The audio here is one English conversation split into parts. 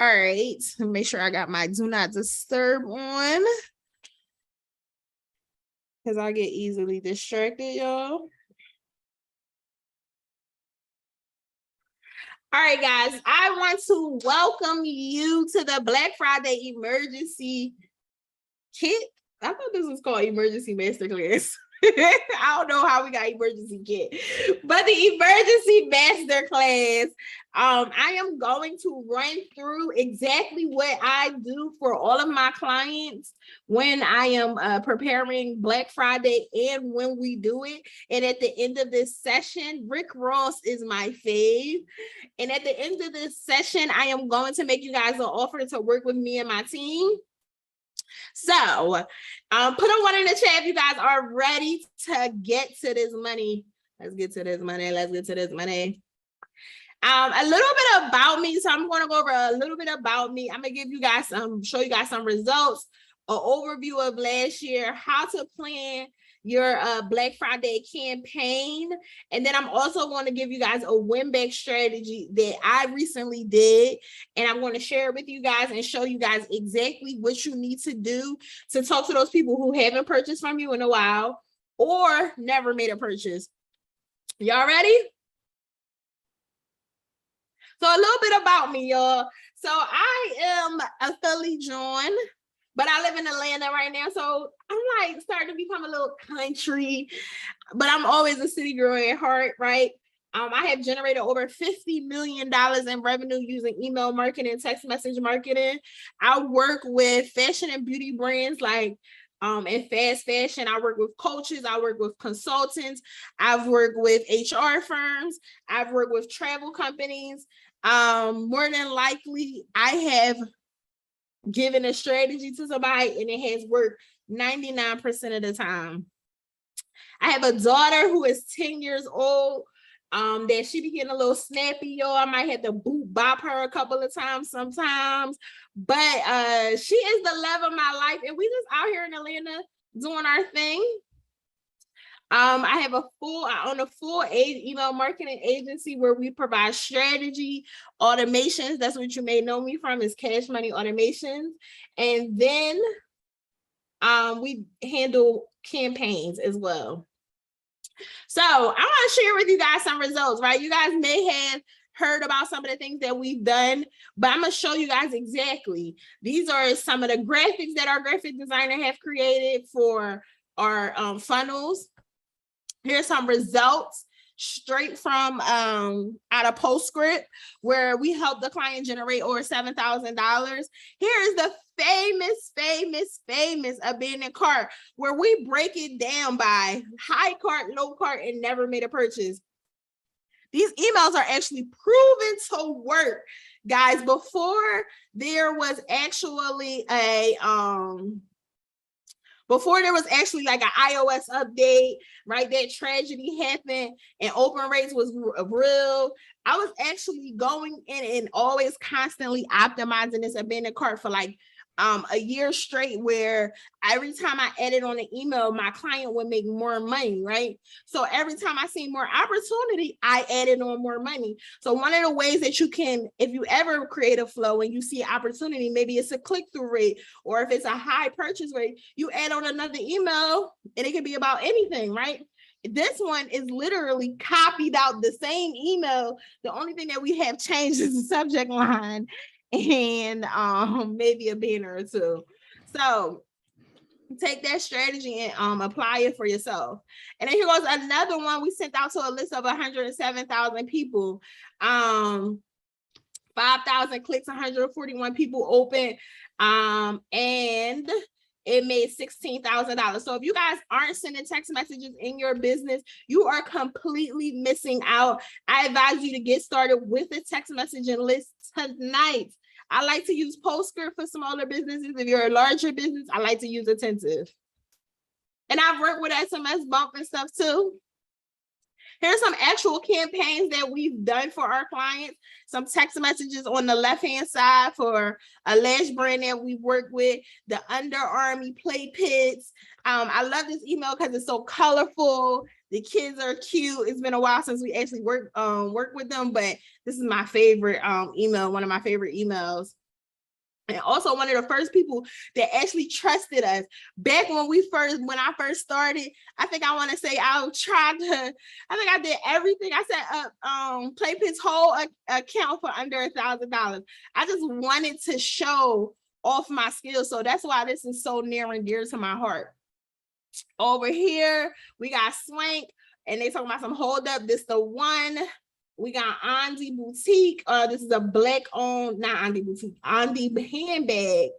All right, make sure I got my do not disturb on, because I get easily distracted, y'all. All right, guys, I want to welcome you to the Black Friday emergency kit. I thought this was called emergency masterclass. I don't know how we got emergency kit, but the emergency masterclass. I am going to run through exactly what I do for all of my clients when I am preparing Black Friday and when we do it. And at the end of this session, Rick Ross is my fave. And at the end of this session, I am going to make you guys an offer to work with me and my team. So put a 1 in the chat if you guys are ready to get to this money. Let's get to this money. Let's get to this money. A little bit about me. So I'm going to go over a little bit about me. I'm going to give you guys show you guys some results, an overview of last year, how to plan your Black Friday campaign. And then I'm also going to give you guys a win back strategy that I recently did. And I'm going to share it with you guys and show you guys exactly what you need to do to talk to those people who haven't purchased from you in a while or never made a purchase. Y'all ready? So a little bit about me, y'all. So I am a Philly John, but I live in Atlanta right now. So I'm like starting to become a little country, but I'm always a city girl at heart, right? I have generated over $50 million in revenue using email marketing, text message marketing. I work with fashion and beauty brands like in fast fashion. I work with coaches. I work with consultants. I've worked with HR firms. I've worked with travel companies. More than likely, I have given a strategy to somebody and it has worked 99% of the time. I have a daughter who is 10 years old, that she be getting a little snappy, y'all. I might have to bop her a couple of times sometimes, but she is the love of my life, and we just out here in Atlanta doing our thing. I own a full email marketing agency where we provide strategy, automations. That's what you may know me from, is Cash Money Automations. And then we handle campaigns as well. So I want to share with you guys some results, right? You guys may have heard about some of the things that we've done, but I'm going to show you guys exactly. These are some of the graphics that our graphic designer have created for our funnels. Here's some results straight from out of Postscript, where we help the client generate over $7,000. Here's the famous abandoned cart, where we break it down by high cart, low cart, and never made a purchase. These emails are actually proven to work, guys. Before there was actually like an iOS update, right? That tragedy happened and open rates was real. I was actually going in and always constantly optimizing this abandoned cart for like a year straight, where every time I added on an email, my client would make more money, right? So every time I see more opportunity, I added on more money. So one of the ways that you can, if you ever create a flow and you see opportunity, maybe it's a click-through rate, or if it's a high purchase rate, you add on another email and it can be about anything, right? This one is literally copied out the same email. The only thing that we have changed is the subject line and maybe a banner or two. So take that strategy and apply it for yourself. And then here goes another one. We sent out to a list of 107,000 people. 5,000 clicks, 141 people open, and it made $16,000. So if you guys aren't sending text messages in your business, you are completely missing out. I advise you to get started with a text messaging list tonight. I like to use Postscript for smaller businesses. If you're a larger business, I like to use Attentive. And I've worked with SMS Bump and stuff too. Here's some actual campaigns that we've done for our clients. Some text messages on the left-hand side for a lash brand that we work with, the Under Army Play Pits. I love this email because it's so colorful. The kids are cute. It's been a while since we actually worked with them, but this is my favorite email, one of my favorite emails. And also one of the first people that actually trusted us. Back when I first started, I think I want to say I did everything. I set up Playpit's whole account for under $1,000. I just wanted to show off my skills. So that's why this is so near and dear to my heart. Over here, we got Swank, and they talking about some hold up. This the one. We got Andi Boutique. This is a black-owned, not Andi Boutique, Andi handbag.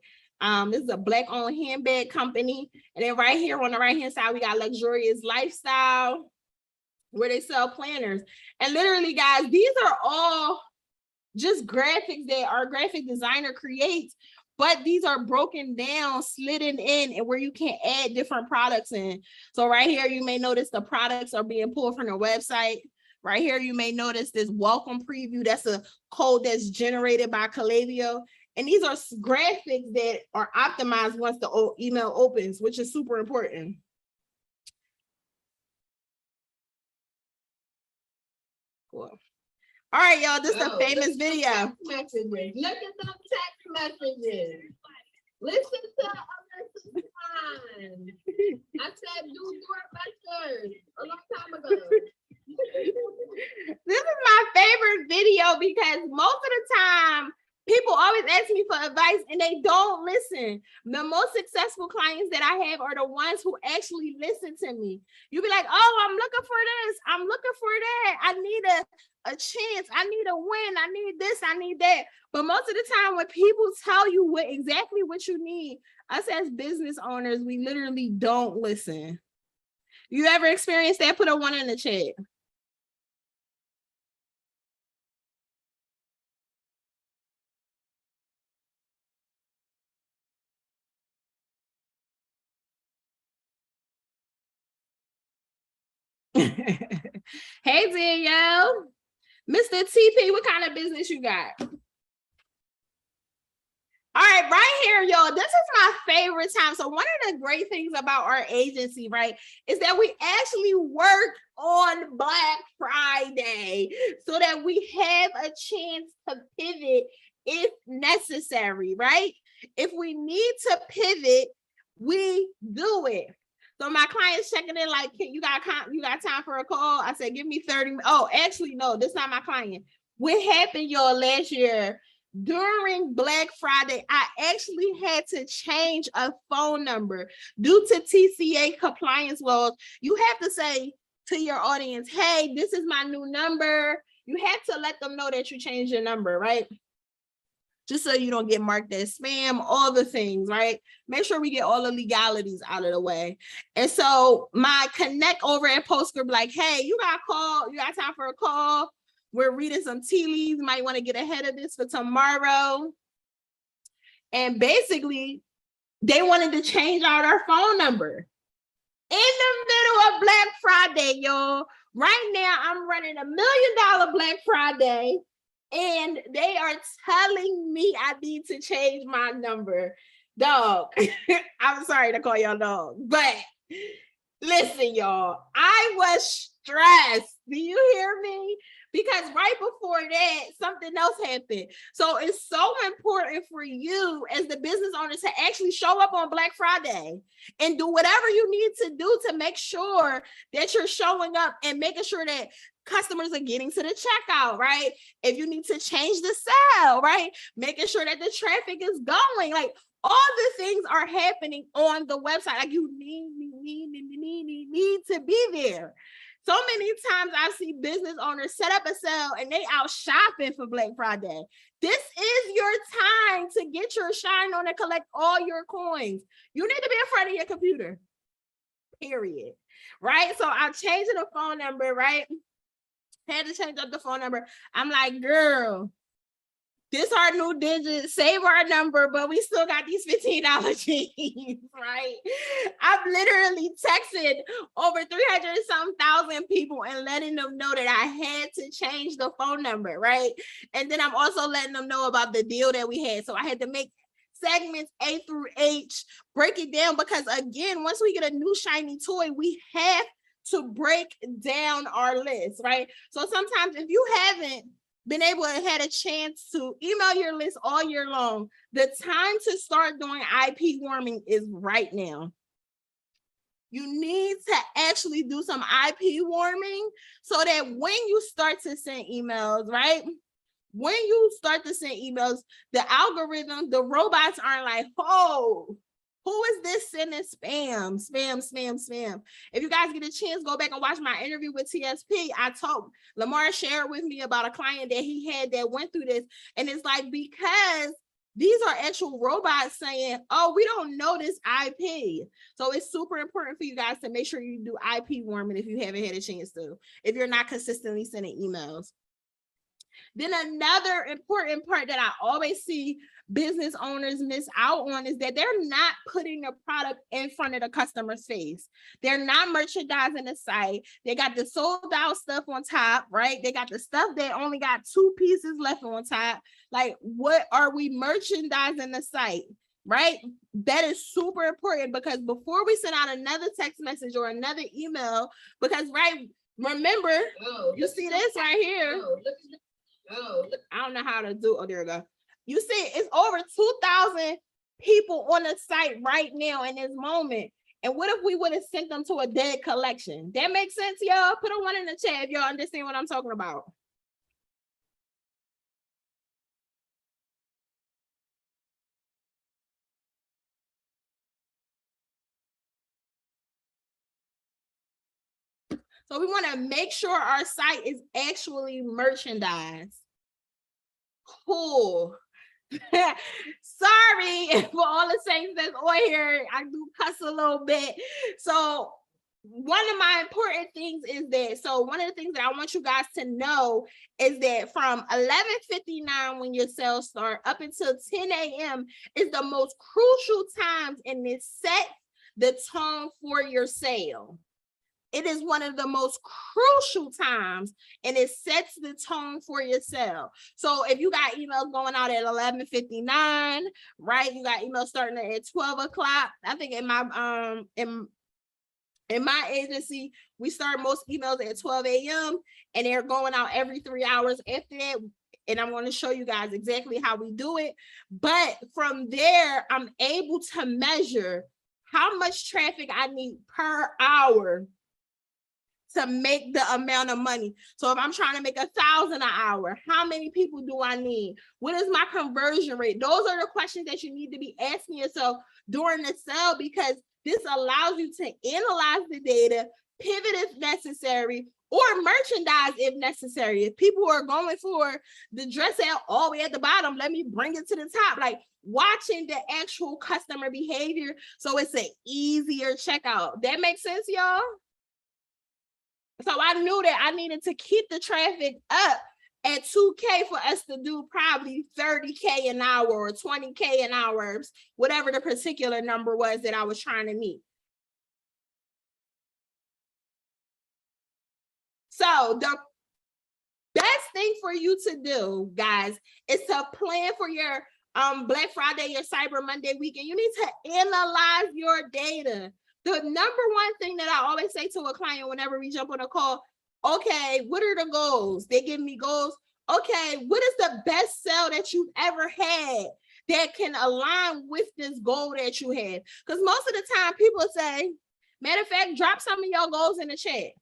This is a black-owned handbag company. And then right here on the right-hand side, we got Luxurious Lifestyle, where they sell planners. And literally, guys, these are all just graphics that our graphic designer creates, but these are broken down, slidden in, and where you can add different products in. So right here, you may notice the products are being pulled from their website. Right here, you may notice this welcome preview. That's a code that's generated by Klaviyo. And these are graphics that are optimized once the email opens, which is super important. Cool. All right, y'all, this is a famous video. Messages. Look at them text messages. Listen to Alyssa's line. I said, do Doorbusters a long time ago. This is my favorite video because most of the time people always ask me for advice and they don't listen. The most successful clients that I have are the ones who actually listen to me. You be like, oh, I'm looking for this, I'm looking for that, I need a chance, I need a win, I need this, I need that. But most of the time when people tell you exactly what you need, us as business owners, we literally don't listen. You ever experienced that? Put a 1 in the chat. Hey Danielle, Mr. TP, what kind of business you got? All right, right here, y'all, this is my favorite time. So one of the great things about our agency, right, is that we actually work on Black Friday so that we have a chance to pivot if necessary, right? If we need to pivot, we do it. So my client's checking in like, you got time for a call? I said, give me 30. Oh, actually, no, this is not my client. What happened, y'all, last year during Black Friday, I actually had to change a phone number due to TCA compliance laws. You have to say to your audience, hey, this is my new number. You have to let them know that you changed your number, right? Just so you don't get marked as spam, all the things, right? Make sure we get all the legalities out of the way. And so my connect over at Postscript, like, hey, you got a call, you got time for a call? We're reading some tea leaves, might want to get ahead of this for tomorrow. And basically, they wanted to change out our phone number in the middle of Black Friday, y'all. Right now, I'm running $1 million Black Friday, and they are telling me I need to change my number. Dog, I'm sorry to call y'all dog, but listen, y'all, I was stressed. Do you hear me? Because right before that, something else happened. So it's so important for you as the business owner to actually show up on Black Friday and do whatever you need to do to make sure that you're showing up and making sure that customers are getting to the checkout, right? If you need to change the sale, right? Making sure that the traffic is going, like all the things are happening on the website. Like you need to be there. So many times I see business owners set up a sale and they out shopping for Black Friday. This is your time to get your shine on and collect all your coins. You need to be in front of your computer, period, right? So I'm changing the phone number, right? Had to change up the phone number. I'm like, girl, this our new digit, save our number, but we still got these $15 jeans, right? I've literally texted over 300,000 people and letting them know that I had to change the phone number, right? And then I'm also letting them know about the deal that we had. So I had to make segments A through H, break it down, because again, once we get a new shiny toy, we have to break down our list, right? So sometimes if you haven't been able to had a chance to email your list all year long, the time to start doing IP warming is right now. You need to actually do some IP warming so that when you start to send emails, right? When you start to send emails, the algorithm, the robots aren't like, oh, who is this sending spam, spam, spam, spam? If you guys get a chance, go back and watch my interview with TSP. I talked, Lamar shared with me about a client that he had that went through this. And it's like, because these are actual robots saying, oh, we don't know this IP. So it's super important for you guys to make sure you do IP warming if you haven't had a chance to, if you're not consistently sending emails. Then another important part that I always see business owners miss out on is that they're not putting a product in front of the customer's face. They're not merchandising the site. They got the sold out stuff on top, right? They got the stuff that only got 2 pieces left on top. Like, what are we merchandising the site? Right? That is super important, because before we send out another text message or another email, because right, remember, you see this right here. I don't know how to do. Oh, there we go. You see, it's over 2,000 people on the site right now in this moment. And what if we would have sent them to a dead collection? That makes sense, y'all? Put a 1 in the chat if y'all understand what I'm talking about. So we want to make sure our site is actually merchandised. Cool. Sorry for all the saints that's on here. I do cuss a little bit. So one of my important things is that, so one of the things that I want you guys to know is that from 11:59 when your sales start up until 10 a.m. is the most crucial times, and it sets the tone for your sale. It is one of the most crucial times, and it sets the tone for your sale. So if you got emails going out at 11:59, right? You got emails starting at 12 o'clock. I think in my in my agency, we start most emails at 12 a.m. and they're going out every 3 hours after that. And I'm going to show you guys exactly how we do it. But from there, I'm able to measure how much traffic I need per hour to make the amount of money. So if I'm trying to make 1,000 an hour, how many people do I need? What is my conversion rate? Those are the questions that you need to be asking yourself during the sale, because this allows you to analyze the data, pivot if necessary, or merchandise if necessary. If people are going for the dress out all the way at the bottom, let me bring it to the top. Like, watching the actual customer behavior so it's an easier checkout. That makes sense, y'all? So I knew that I needed to keep the traffic up at 2K for us to do probably 30K an hour or 20K an hour, whatever the particular number was that I was trying to meet. So the best thing for you to do, guys, is to plan for your Black Friday, your Cyber Monday weekend. You need to analyze your data. The number one thing that I always say to a client whenever we jump on a call, okay, what are the goals? They give me goals. Okay, what is the best sale that you've ever had that can align with this goal that you had? Because most of the time people say, matter of fact, drop some of your goals in the chat.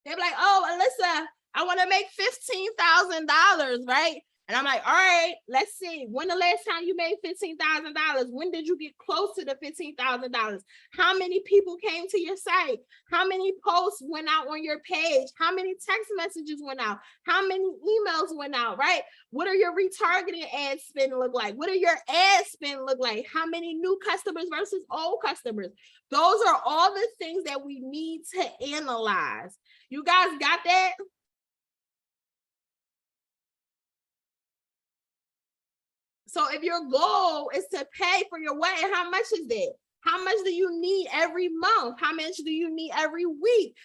They're like, oh, Alyssa, I want to make $15,000, right? And I'm like, all right, let's see. When the last time you made $15,000? When did you get close to the $15,000? How many people came to your site? How many posts went out on your page? How many text messages went out? How many emails went out, right? What are your retargeting ad spend look like? What are your ad spend look like? How many new customers versus old customers? Those are all the things that we need to analyze. You guys got that? So if your goal is to pay for your wedding, how much is that? How much do you need every month? How much do you need every week?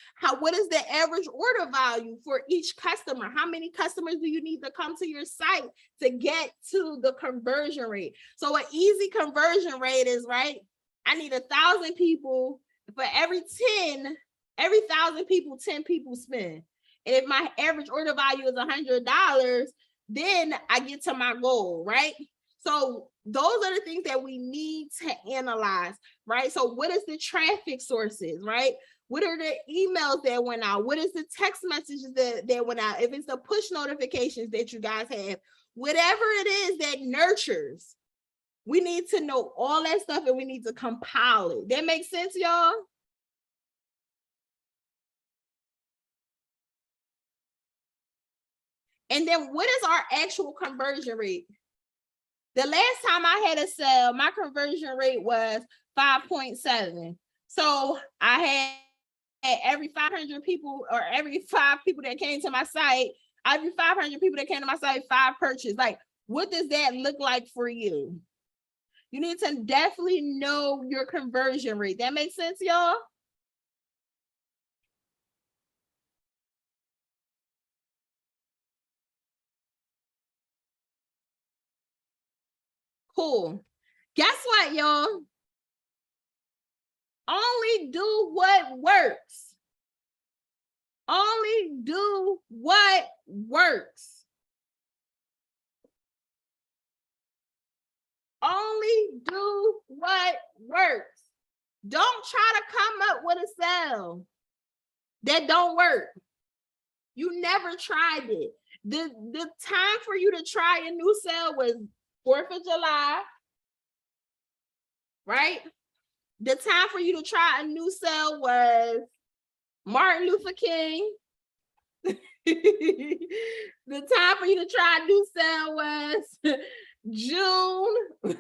What is the average order value for each customer? How many customers do you need to come to your site to get to the conversion rate? So an easy conversion rate is, right, I need 1,000 people. For every 1,000 people, 10 people spend. And if my average order value is $100, then I get to my goal, right? So those are the things that we need to analyze, right? So what is the traffic sources, right? What are the emails that went out? What is the text messages that went out? If it's the push notifications that you guys have, whatever it is that nurtures, we need to know all that stuff and we need to compile it. That makes sense, y'all? And then what is our actual conversion rate? The last time I had a sale, my conversion rate was 5.7. So I had every 500 people or every 5 people that came to my site, every 500 people that came to my site, 5 purchased. Like, what does that look like for you? You need to definitely know your conversion rate. That makes sense, y'all? Cool. Guess what, y'all? Only do what works. Only do what works. Only do what works. Don't try to come up with a sale that don't work. You never tried it. The time for you to try a new sale was 4th of July, right? The time for you to try a new sale was Martin Luther King. The time for you to try a new sale was June. Look,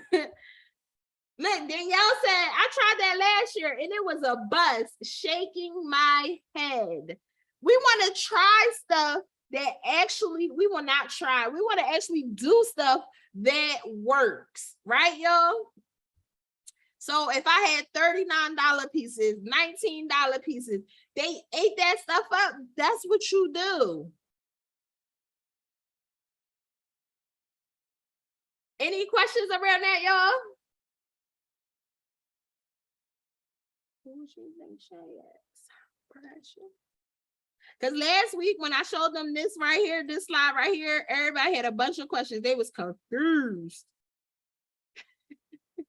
Danielle said, I tried that last year and it was a bust, shaking my head. We want to try stuff that actually, we will not try. We want to actually do stuff that works, right, y'all? So if I had $39 pieces, $19 pieces, they ate that stuff up. That's what you do. Any questions around that, y'all? Because last week when I showed them this right here, this slide right here, everybody had a bunch of questions. They was confused.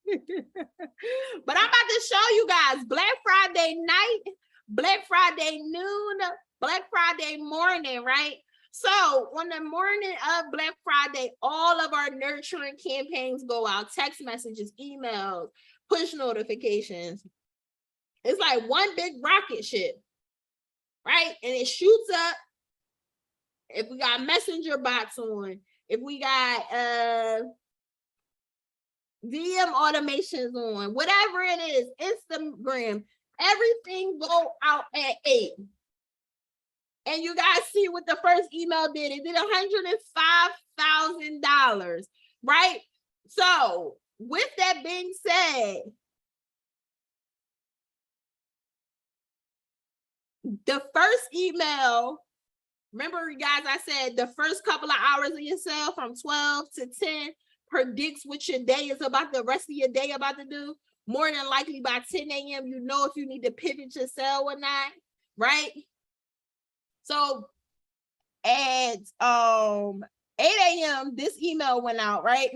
But I'm about to show you guys Black Friday night, Black Friday noon, Black Friday morning, right? So on the morning of Black Friday, all of our nurturing campaigns go out, text messages, emails, push notifications. It's like one big rocket ship, right? And it shoots up. If we got messenger bots on, if we got VM automations on, whatever it is, Instagram, everything go out at 8. And you guys see what the first email did. It did $105,000, right? So with that being said, the first email, remember guys, I said the first couple of hours of your sale from 12 to 10 predicts what your day is about, the rest of your day about to do. More than likely by 10 a.m., you know if you need to pivot your sale or not, right? So at 8 a.m., this email went out, right?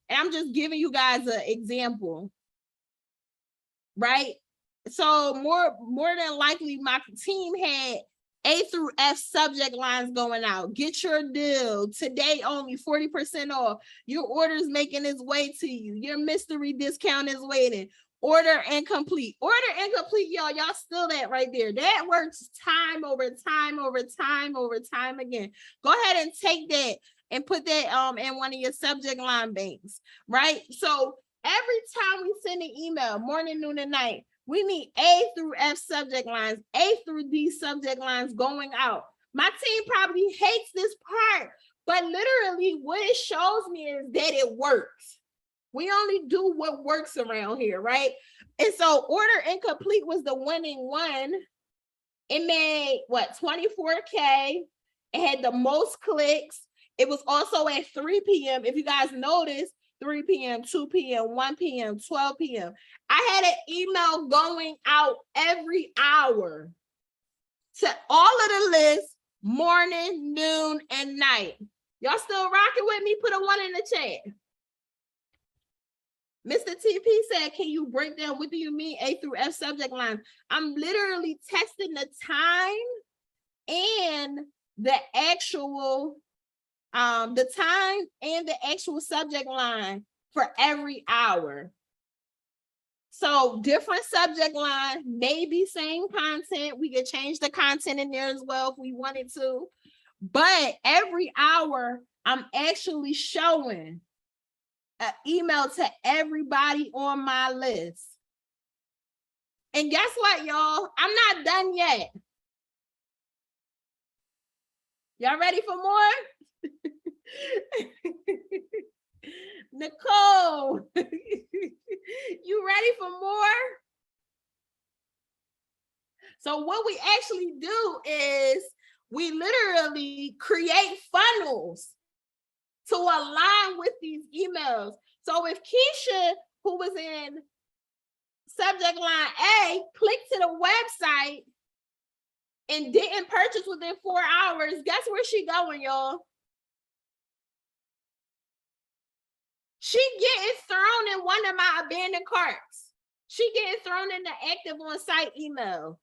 And I'm just giving you guys an example, right? So more than likely, my team had A through F subject lines going out. Get your deal. Today only 40% off. Your order's making its way to you. Your mystery discount is waiting. Order incomplete. Order incomplete, y'all. Y'all still that right there. That works time over time over time over time again. Go ahead and take that and put that in one of your subject line banks, right? So every time we send an email, morning, noon, and night, we need A through F subject lines, A through D subject lines going out. My team probably hates this part, but literally what it shows me is that it works. We only do what works around here, right? And so order incomplete was the winning one. It made what, 24K. It had the most clicks. It was also at 3 p.m. If you guys notice, 3 p.m., 2 p.m., 1 p.m., 12 p.m. I had an email going out every hour to all of the lists morning, noon, and night. Y'all still rocking with me? Put a 1 in the chat. Mr. TP said, can you break down what do you mean A through F subject line? I'm literally testing the time and the actual subject line for every hour. So different subject line, maybe same content. We could change the content in there as well if we wanted to. But every hour, I'm actually showing an email to everybody on my list. And guess what, y'all? I'm not done yet. Y'all ready for more? Nicole, you ready for more? So what we actually do is we literally create funnels to align with these emails. So if Keisha, who was in subject line A, clicked to the website and didn't purchase within 4 hours, guess where she going, y'all? She getting thrown in one of my abandoned carts. She getting thrown in the active on site email.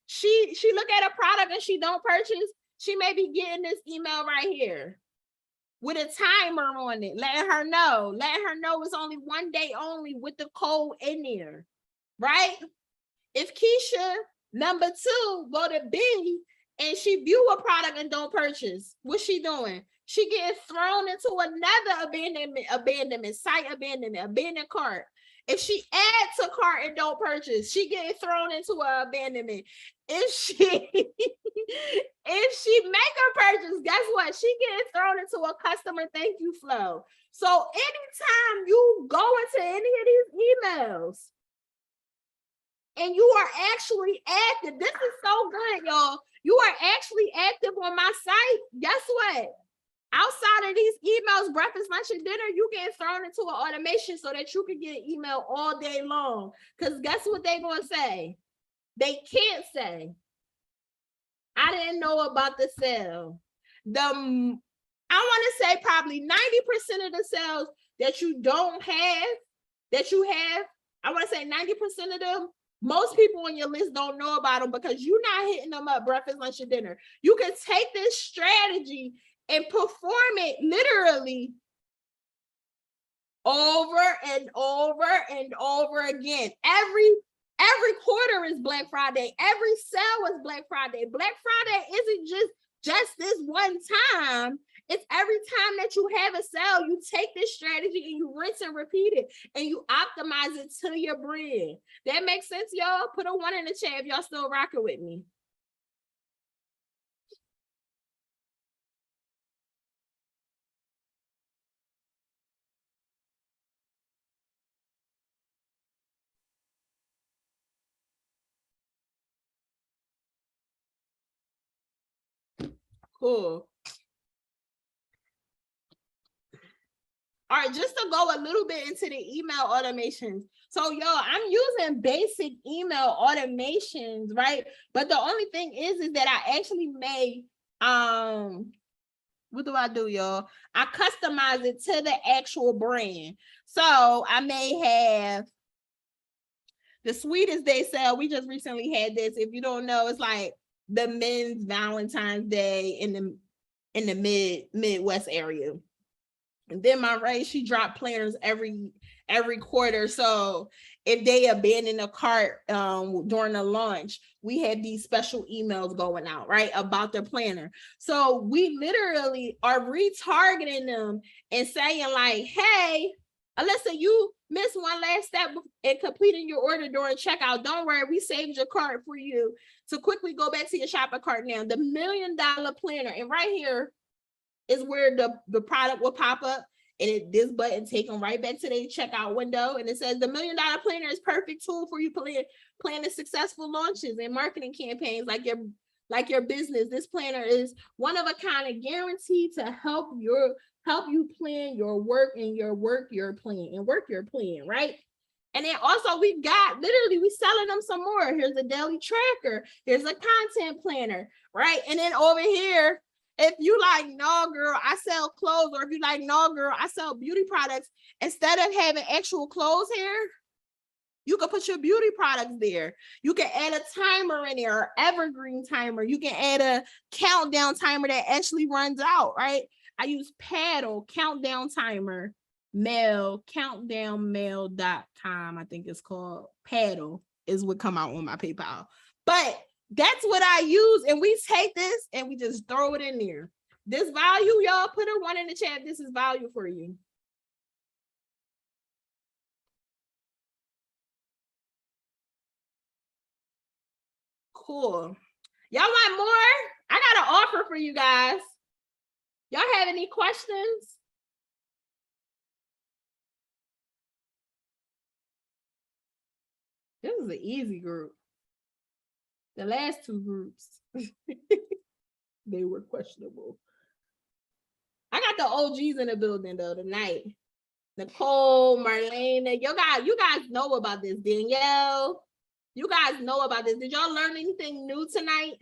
She look at a product and she don't purchase, she may be getting this email right here with a timer on it, letting her know it's only 1 day only with the code in there, right? If Keisha, number 2, go to B and she view a product and don't purchase, what's she doing? She getting thrown into another abandoned cart. If she adds to cart and don't purchase, she getting thrown into an abandonment. If she make a purchase, guess what? She getting thrown into a customer thank you flow. So anytime you go into any of these emails and you are actually active, this is so good, y'all. You are actually active on my site. Guess what? Outside of these emails, breakfast, lunch, and dinner, you get thrown into an automation so that you can get an email all day long. Because guess what they're going to say? They can't say, I didn't know about the sale. I want to say probably 90% of the sales that you don't have, that you have, I want to say 90% of them, most people on your list don't know about them because you're not hitting them up breakfast, lunch, and dinner. You can take this strategy and perform it literally over and over and over again. Every quarter is Black Friday. Every sale is Black Friday. Black Friday isn't just this one time. It's every time that you have a sale, you take this strategy and you rinse and repeat it and you optimize it to your brand. That makes sense, y'all? Put a 1 in the chat if y'all still rocking with me. Cool. All right, just to go a little bit into the email automations. So, y'all, I'm using basic email automations, right? But the only thing is that I actually made, what do I do, y'all? I customize it to the actual brand. So I may have the Sweetest Day sale. We just recently had this. If you don't know, it's like the men's Valentine's Day in the Midwest area. And then my Ray, she dropped planners every quarter. So if they abandon a cart during the launch, we had these special emails going out, right, about their planner. So we literally are retargeting them and saying like, hey, Alyssa, you missed one last step in completing your order during checkout. Don't worry, we saved your cart for you to quickly go back to your shopping cart now. The $1 Million Planner. And right here is where the product will pop up, and this button take them right back to their checkout window, and it says the $1 Million Planner is perfect tool for you planning successful launches and marketing campaigns like your business. This planner is one of a kind and guaranteed to help you plan your work and your plan, right? And then also we selling them some more. Here's a daily tracker. Here's a content planner, right? And then over here, if you like, no, girl, I sell clothes, or if you like, no, girl, I sell beauty products, instead of having actual clothes here, you can put your beauty products there. You can add a timer in there, or evergreen timer. You can add a countdown timer that actually runs out, right? I use Paddle, countdown timer, mail, countdownmail.com, I think it's called. Paddle is what come out on my PayPal. But that's what I use, and we take this and we just throw it in there. This value, y'all, put a 1 in the chat. This is value for you. Cool. Y'all want more? I got an offer for you guys. Y'all have any questions? This is an easy group. The last 2 groups, they were questionable. I got the OGs in the building though tonight. Nicole, Marlena, you guys know about this. Danielle, you guys know about this. Did y'all learn anything new tonight?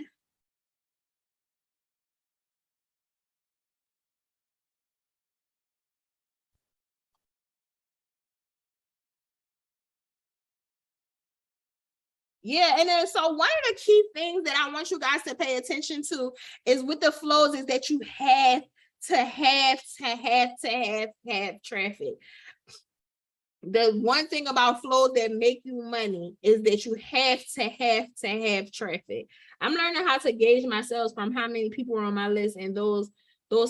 Yeah, and then so one of the key things that I want you guys to pay attention to is with the flows is that you have to have traffic. The one thing about flows that make you money is that you have to have traffic. I'm learning how to gauge myself from how many people are on my list, and those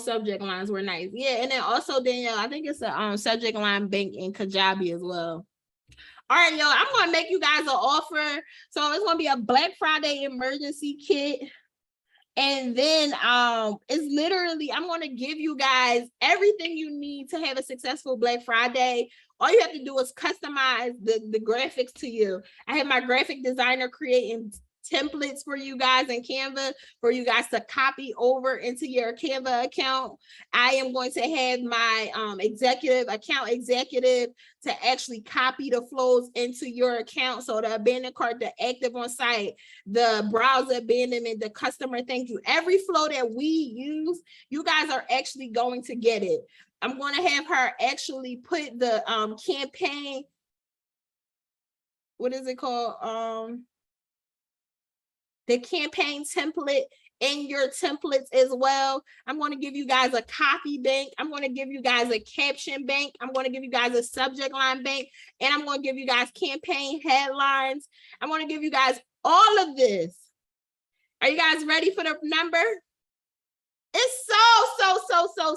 subject lines were nice. Yeah, and then also Danielle, I think it's a subject line bank in Kajabi as well. All right, y'all, I'm gonna make you guys an offer. So it's gonna be a Black Friday emergency kit. And then it's literally, I'm gonna give you guys everything you need to have a successful Black Friday. All you have to do is customize the graphics to you. I have my graphic designer creating templates for you guys in Canva for you guys to copy over into your Canva account. I am going to have my account executive to actually copy the flows into your account. So the abandoned cart, the active on site, the browser abandonment, the customer thank you, every flow that we use, you guys are actually going to get it. I'm going to have her actually put the campaign, what is it called? The campaign template in your templates as well. I'm going to give you guys a copy bank. I'm going to give you guys a caption bank. I'm going to give you guys a subject line bank. And I'm going to give you guys campaign headlines. I'm going to give you guys all of this. Are you guys ready for the number? It's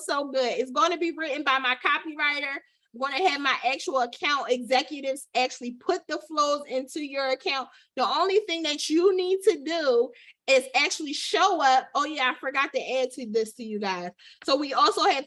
so good. It's going to be written by my copywriter. I'm going to have my actual account executives actually put the flows into your account. The only thing that you need to do is actually show up. Oh yeah, I forgot to add to this to you guys. So we also have